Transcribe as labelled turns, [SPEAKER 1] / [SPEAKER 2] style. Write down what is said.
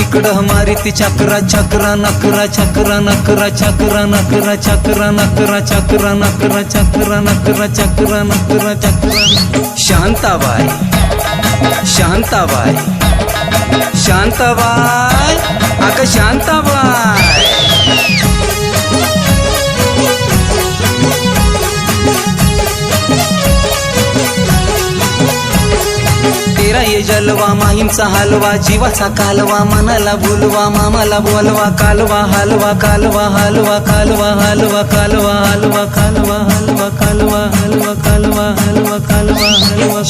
[SPEAKER 1] इकडं हमारी ती चक्रा चक्रा नकरा चक्रा नकरा चक्रा नकरा चक्रा नकरा चक्रा नकरा चक्रा नकरा चक्रा नकरा चक्रा शांताबाई शांताबाई शांताबाई अगं शांताबाई तेरा ये जलवा माहीमचा हलवा जीवाचा कालवा मनाला बोलवा मामाला बोलवा कालवा हलवा कालवा हलवा कालवा हलवा कालवा हलवा कालवा हलवा कालवा हलवा कालवा हलवा कालवा हलवा